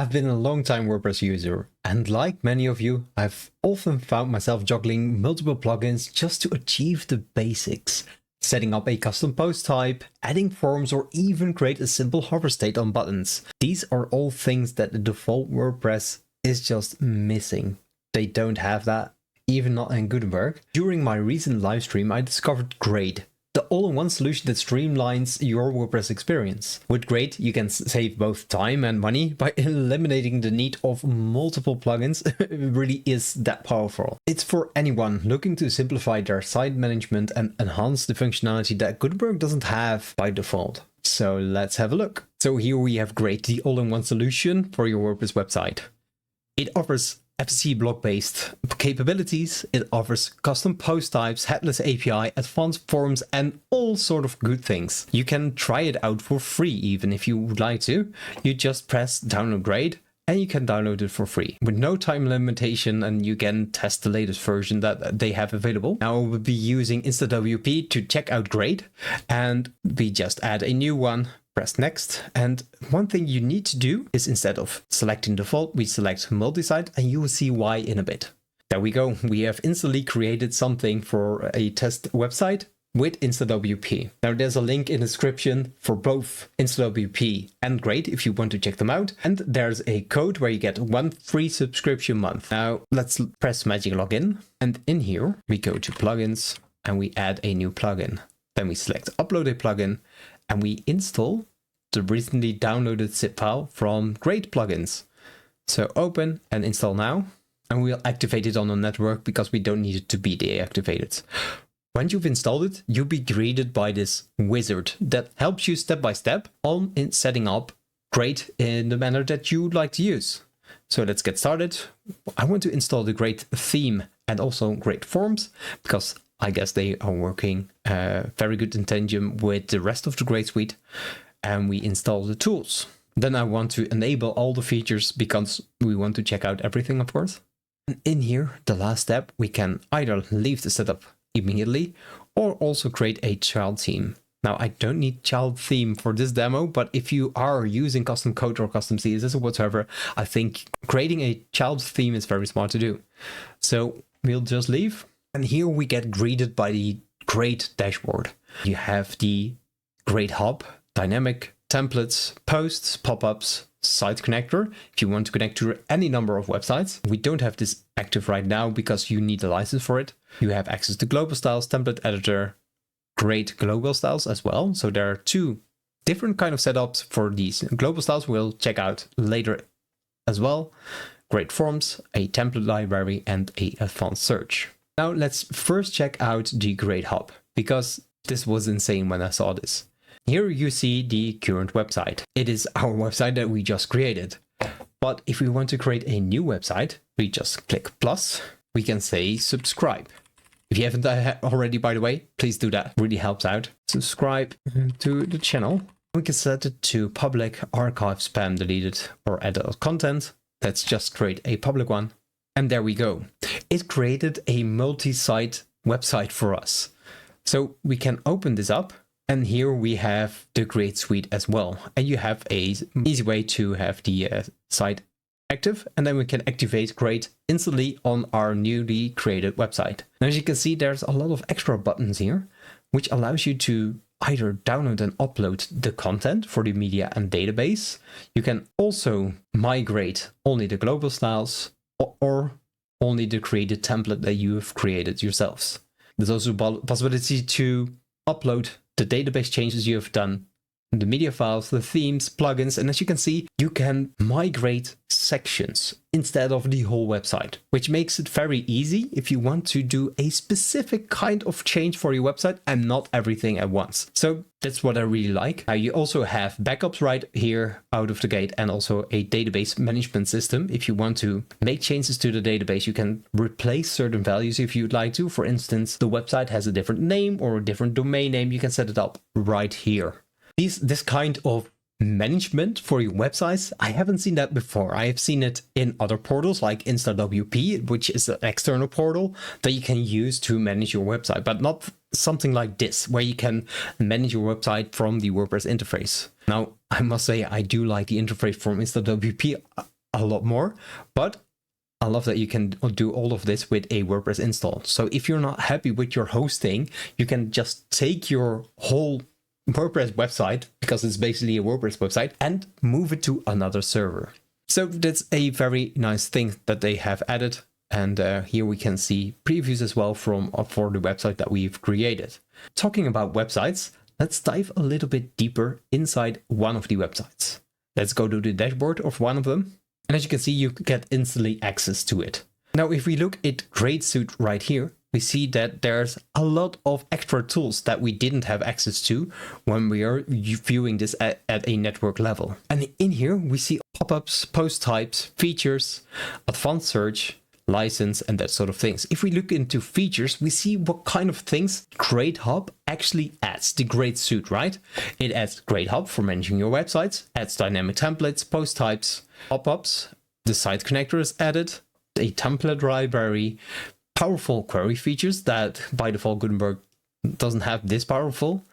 I've been a long-time WordPress user, and like many of you, I've often found myself juggling multiple plugins just to achieve the basics. Setting up a custom post type, adding forms, or even create a simple hover state on buttons. These are all things that the default WordPress is just missing. They don't have that, even not in Gutenberg. During my recent live stream, I discovered Grade, the all-in-one solution that streamlines your WordPress experience. With Grade, you can save both time and money by eliminating the need of multiple plugins. It really is that powerful. It's for anyone looking to simplify their site management and enhance the functionality that Gutenberg doesn't have by default. So let's have a look. So here we have Grade, the all-in-one solution for your WordPress website. It offers FCC block-based capabilities, it offers custom post types, headless API, advanced forms, and all sort of good things. You can try it out for free even if you would like to. You just press download Grade and you can download it for free with no time limitation, and you can test the latest version that they have available. Now we'll be using InstaWP to check out Grade, and we just add a new one. Press next, and one thing you need to do is, instead of selecting default, we select multi-site, and you will see why in a bit. There we go. We have instantly created something for a test website with InstaWP. Now there's a link in the description for both InstaWP and Grade if you want to check them out. And there's a code where you get 1 free subscription month. Now let's press Magic Login, and in here we go to plugins and we add a new plugin. Then we select upload a plugin and we install the recently downloaded zip file from Grade plugins. So open and install now, and we'll activate it on the network because we don't need it to be deactivated. Once you've installed it, you'll be greeted by this wizard that helps you step by step on in setting up Grade in the manner that you would like to use. So let's get started. I want to install the Grade theme and also Grade forms because I guess they are working very good in tandem with the rest of the Grade suite. And we install the tools. Then I want to enable all the features because we want to check out everything, of course. And in here, the last step, we can either leave the setup immediately or also create a child theme. Now I don't need child theme for this demo, but if you are using custom code or custom CSS or whatever, I think creating a child theme is very smart to do. So we'll just leave. And here we get greeted by the Grade dashboard. You have the Grade hub, dynamic templates, posts, pop-ups, site connector if you want to connect to any number of websites. We don't have this active right now because you need a license for it. You have access to global styles, template editor, Grade global styles as well. So there are 2 different kind of setups for these. Global styles we'll check out later as well. Grade forms, a template library, and a advanced search. Now let's first check out the Grade hub because this was insane when I saw this. Here you see the current website. It is our website that we just created. But if we want to create a new website, we just click plus. We can say subscribe. If you haven't already, by the way, please do that. It really helps out. Subscribe to the channel. We can set it to public, archive, spam, deleted, or adult content. Let's just create a public one. And there we go. It created a multi-site website for us. So we can open this up. And here we have the Grade suite as well. And you have a easy way to have the site active. And then we can activate Grade instantly on our newly created website. Now, as you can see, there's a lot of extra buttons here, which allows you to either download and upload the content for the media and database. You can also migrate only the global styles or only the created template that you have created yourselves. There's also a possibility to upload the database changes you have done, the media files, the themes, plugins, and as you can see, you can migrate sections instead of the whole website, which makes it very easy if you want to do a specific kind of change for your website and not everything at once. So that's what I really like. You also have backups right here out of the gate and also a database management system. If you want to make changes to the database, you can replace certain values if you'd like to. For instance, the website has a different name or a different domain name. You can set it up right here. This kind of management for your websites, I haven't seen that before. I have seen it in other portals like InstaWP, which is an external portal that you can use to manage your website, but not something like this, where you can manage your website from the WordPress interface. Now, I must say, I do like the interface from InstaWP. a lot more, but I love that you can do all of this with a WordPress install. So if you're not happy with your hosting, you can just take your whole WordPress website, because it's basically a WordPress website, and move it to another server. So that's a very nice thing that they have added. And here we can see previews as well for the website that we've created. Talking about websites, let's dive a little bit deeper inside one of the websites. Let's go to the dashboard of one of them. And as you can see, you get instantly access to it. Now, if we look at Grade Suite right here, we see that there's a lot of extra tools that we didn't have access to when we are viewing this at a network level. And in here, we see pop-ups, post types, features, advanced search, license, and that sort of things. If we look into features, we see what kind of things Grade Hub actually adds. The Grade Suite, right? It adds Grade Hub for managing your websites, adds dynamic templates, post types, pop-ups, the site connector is added, a template library, powerful query features that by default Gutenberg doesn't have this powerful,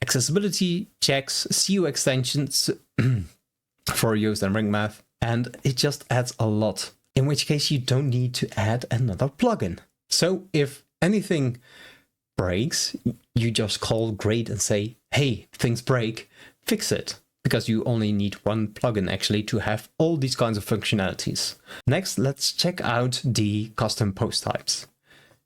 accessibility checks, SEO extensions for Yoast and Ring Math, and it just adds a lot. In which case you don't need to add another plugin. So if anything breaks, you just call Grade and say, hey, things break, fix it. Because you only need one plugin actually to have all these kinds of functionalities. Next, let's check out the custom post types.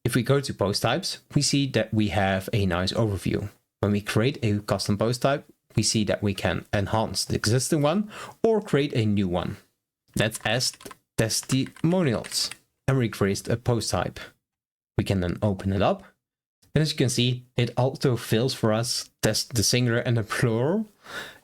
If we go to post types, we see that we have a nice overview. When we create a custom post type, we see that we can enhance the existing one or create a new one. Let's add testimonials, and we create a post type. We can then open it up, and as you can see, it auto fills for us the singular and the plural.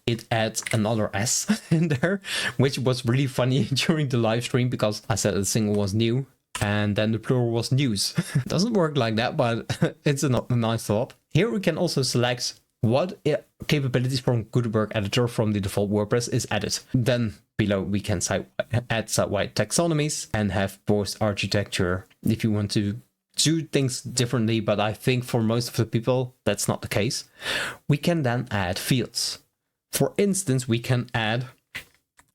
It adds another S in there, which was really funny during the live stream because I said the single was new and then the plural was news. It doesn't work like that, but it's a nice thought. Here we can also select what capabilities from Gutenberg editor from the default WordPress is added. Then below we can add site-wide taxonomies and have post architecture if you want to do things differently, but I think for most of the people that's not the case. We can then add fields. For instance, we can add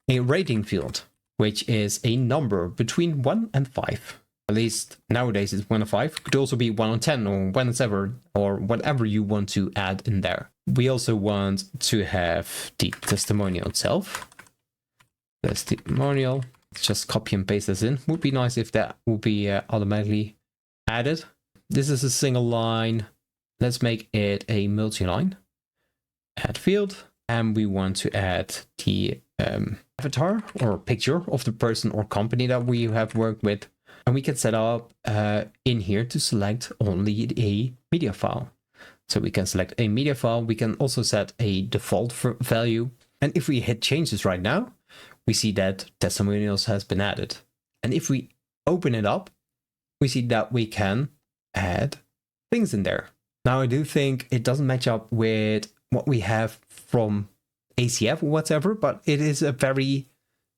a rating field, which is a number between 1 and 5. At least nowadays it's 1 and 5. It could also be 1 and 10 or 1 and 7 or whatever you want to add in there. We also want to have the testimonial itself. Testimonial. Just copy and paste this in. Would be nice if that would be automatically added. This is a single line. Let's make it a multi-line. Add field. And we want to add the avatar or picture of the person or company that we have worked with. And we can set up in here to select only a media file. So we can select a media file. We can also set a default value. And if we hit changes right now, we see that testimonials has been added. And if we open it up, we see that we can add things in there. Now, I do think it doesn't match up with what we have from ACF or whatever, but it is a very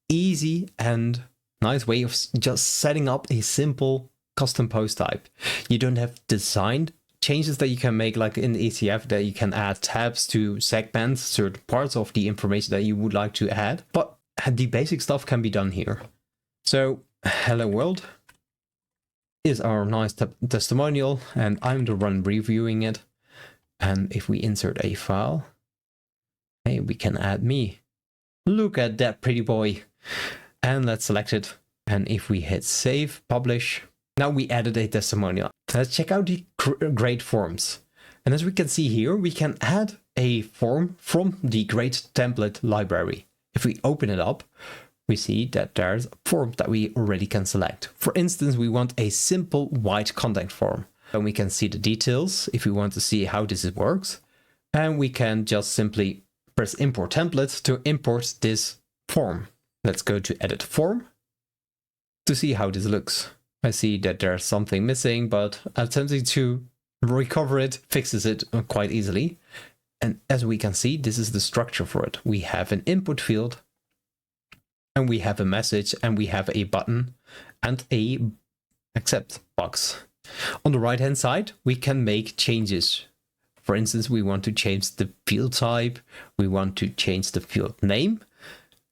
easy and nice way of just setting up a simple custom post type. You don't have design changes that you can make like in ACF, that you can add tabs to segment certain parts of the information that you would like to add, but the basic stuff can be done here. So hello world is our nice testimonial, and I'm the one reviewing it. And if we insert a file, hey, we can add me. Look at that pretty boy. And let's select it. And if we hit save, publish, now we added a testimonial. Let's check out the Grade forms. And as we can see here, we can add a form from the Grade template library. If we open it up, we see that there's a form that we already can select. For instance, we want a simple white contact form. And we can see the details if we want to see how this works. And we can just simply press import template to import this form. Let's go to edit form to see how this looks. I see that there's something missing, but attempting to recover it fixes it quite easily. And as we can see, this is the structure for it. We have an input field, and we have a message, and we have a button and a accept box. On the right hand side, we can make changes. For instance, we want to change the field type, we want to change the field name,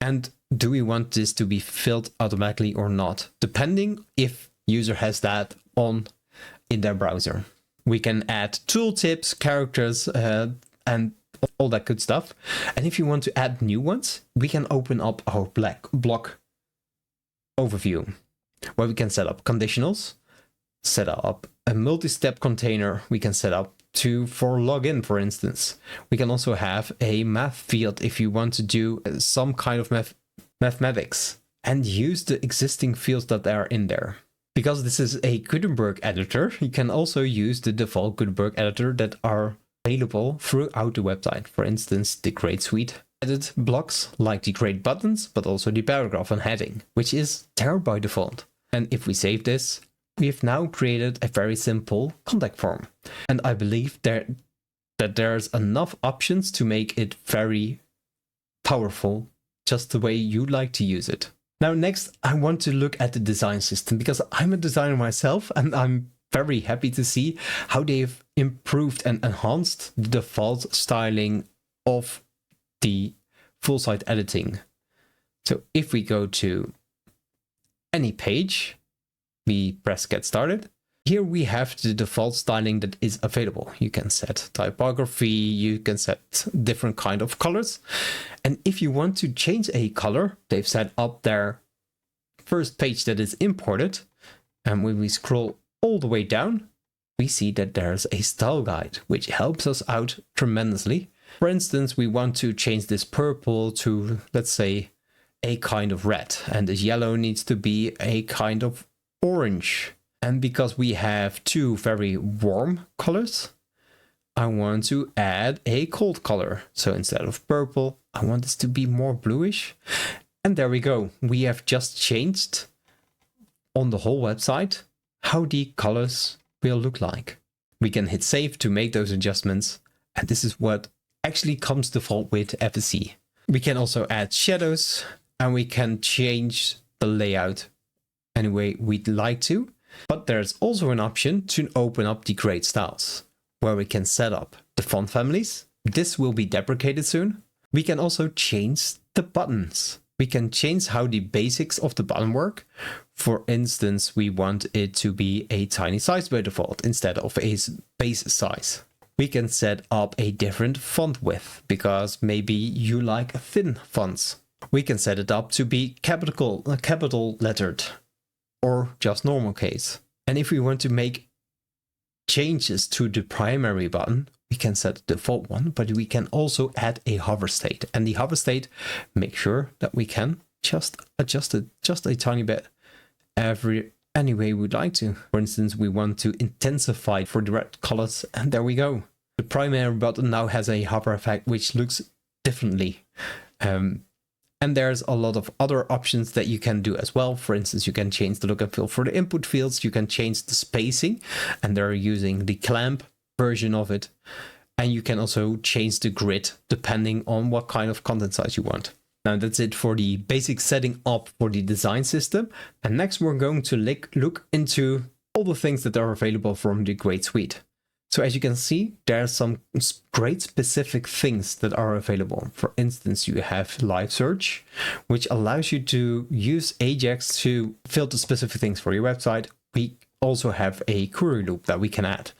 and do we want this to be filled automatically or not, depending if user has that on in their browser. We can add tooltips, characters, and all that good stuff. And if you want to add new ones, we can open up our block overview, where we can set up conditionals, set up a multi-step container. We can set up for login, for instance. We can also have a math field if you want to do some kind of mathematics and use the existing fields that are in there. Because this is a Gutenberg editor, you can also use the default Gutenberg editor that are available throughout the website. For instance, the Grade Suite edit blocks like the grade buttons, but also the paragraph and heading, which is there by default. And if we save this, we've now created a very simple contact form. And I believe that there's enough options to make it very powerful, just the way you like to use it. Now, next, I want to look at the design system, because I'm a designer myself, and I'm very happy to see how they've improved and enhanced the default styling of the full site editing. So if we go to any page, we press get started. Here we have the default styling that is available. You can set typography, you can set different kind of colors. And if you want to change a color, they've set up their first page that is imported. And when we scroll all the way down, we see that there's a style guide, which helps us out tremendously. For instance, we want to change this purple to, let's say, a kind of red, and this yellow needs to be a kind of orange. And because we have two very warm colors, I want to add a cold color. So instead of purple, I want this to be more bluish. And there we go. We have just changed on the whole website how the colors will look like. We can hit save to make those adjustments. And this is what actually comes default with FSC. We can also add shadows, and we can change the layout any way we'd like to. But there's also an option to open up the grade styles, where we can set up the font families. This will be deprecated soon. We can also change the buttons. We can change how the basics of the button work. For instance, we want it to be a tiny size by default instead of a base size. We can set up a different font width, because maybe you like thin fonts. We can set it up to be capital lettered, or just normal case. And if we want to make changes to the primary button, we can set the default one, but we can also add a hover state. And the hover state, make sure that we can just adjust it just a tiny bit any way we'd like to. For instance, we want to intensify for the red colors, and there we go. The primary button now has a hover effect, which looks differently. And there's a lot of other options that you can do as well. For instance, you can change the look and feel for the input fields. You can change the spacing, and they're using the clamp version of it. And you can also change the grid depending on what kind of content size you want. Now that's it for the basic setting up for the design system. And next we're going to look into all the things that are available from the Grade Suite. So as you can see, there are some great specific things that are available. For instance, you have live search, which allows you to use Ajax to filter specific things for your website. We also have a query loop that we can add.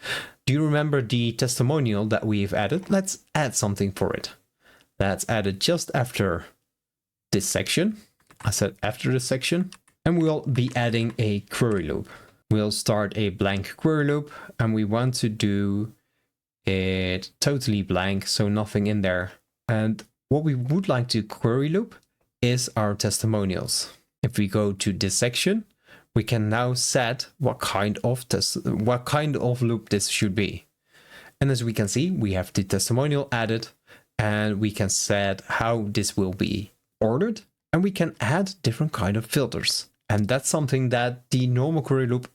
Do you remember the testimonial that we've added? Let's add something for it. That's added just after this section. I said after this section. And we'll be adding a query loop. We'll start a blank query loop, and we want to do it totally blank, so nothing in there. And what we would like to query loop is our testimonials. If we go to this section, we can now set what kind of loop this should be. And as we can see, we have the testimonial added, and we can set how this will be ordered, and we can add different kind of filters. And that's something that the normal query loop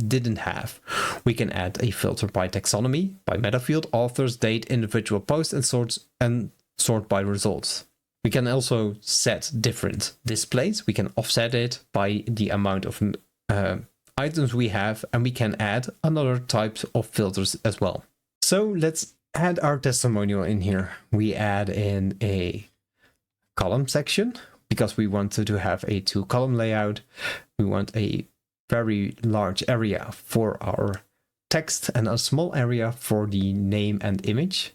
didn't have. We can add a filter by taxonomy, by meta field, authors, date, individual post, and sort by results. We can also set different displays. We can offset it by the amount of items we have, and we can add another types of filters as well. So let's add our testimonial in here. We add in a column section. because we wanted to have a 2-column layout. We want a very large area for our text and a small area for the name and image.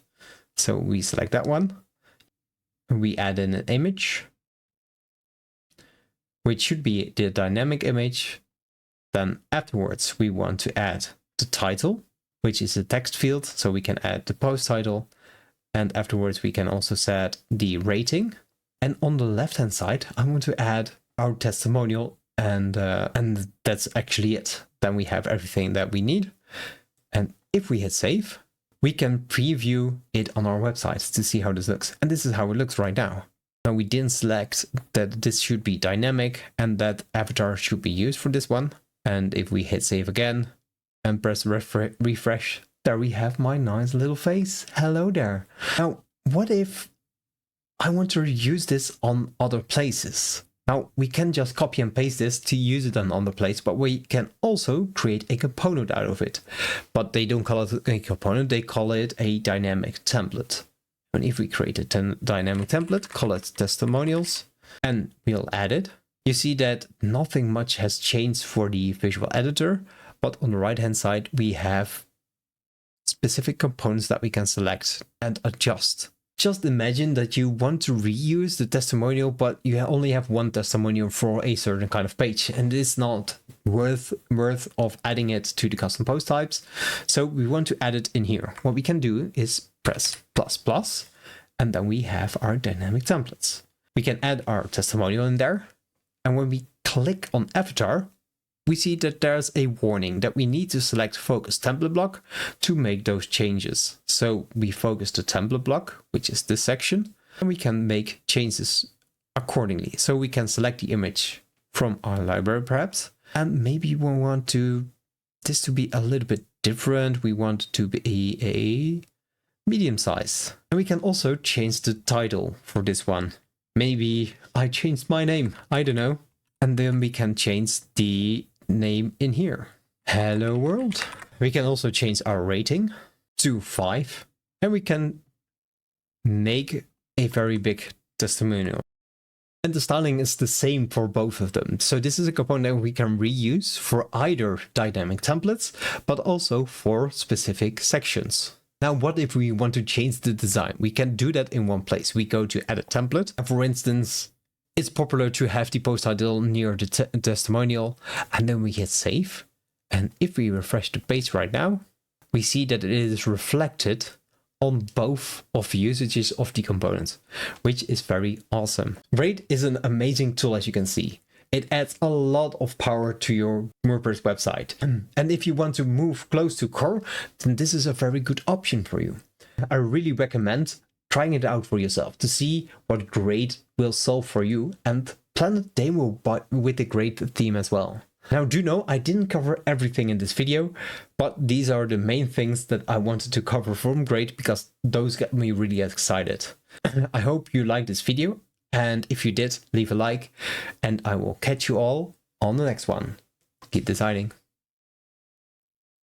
So we select that one. We add in an image, which should be the dynamic image. Then afterwards, we want to add the title, which is a text field. So we can add the post title. And afterwards, we can also set the rating. And on the left-hand side, I want to add our testimonial, and that's actually it. Then we have everything that we need. And if we hit save, we can preview it on our website to see how this looks. And this is how it looks right now. Now we didn't select that this should be dynamic and that avatar should be used for this one. And if we hit save again and press refresh, there we have my nice little face. Hello there. Now, what if I want to use this on other places? Now, we can just copy and paste this to use it on other place, but we can also create a component out of it. But they don't call it a component, they call it a dynamic template. And if we create a dynamic template, call it testimonials, and we'll add it, you see that nothing much has changed for the visual editor, but on the right-hand side, we have specific components that we can select and adjust. Just imagine that you want to reuse the testimonial, but you only have one testimonial for a certain kind of page, and it's not worth of adding it to the custom post types. So we want to add it in here. What we can do is press ++, and then we have our dynamic templates. We can add our testimonial in there, and when we click on avatar, we see that there's a warning that we need to select focus template block to make those changes. So we focus the template block, which is this section, and we can make changes accordingly. So we can select the image from our library perhaps, and maybe we want this to be a little bit different. We want it to be a medium size. And we can also change the title for this one. Maybe I changed my name, I don't know. And then we can change the name in here. Hello world. We can also change our rating to 5, and we can make a very big testimonial. And the styling is the same for both of them. So this is a component that we can reuse for either dynamic templates, but also for specific sections. Now, what if we want to change the design? We can do that in one place. We go to edit template. And for instance, it's popular to have the post title near the testimonial, and then we hit save. And if we refresh the page right now, we see that it is reflected on both of the usages of the component, which is very awesome. Grade is an amazing tool, as you can see. It adds a lot of power to your WordPress website. And if you want to move close to core, then this is a very good option for you. I really recommend trying it out for yourself to see what Grade will solve for you, and plan a demo with the Grade theme as well. Now, do know I didn't cover everything in this video, but these are the main things that I wanted to cover from Grade because those got me really excited. I hope you liked this video, and if you did, leave a like, and I will catch you all on the next one. Keep designing.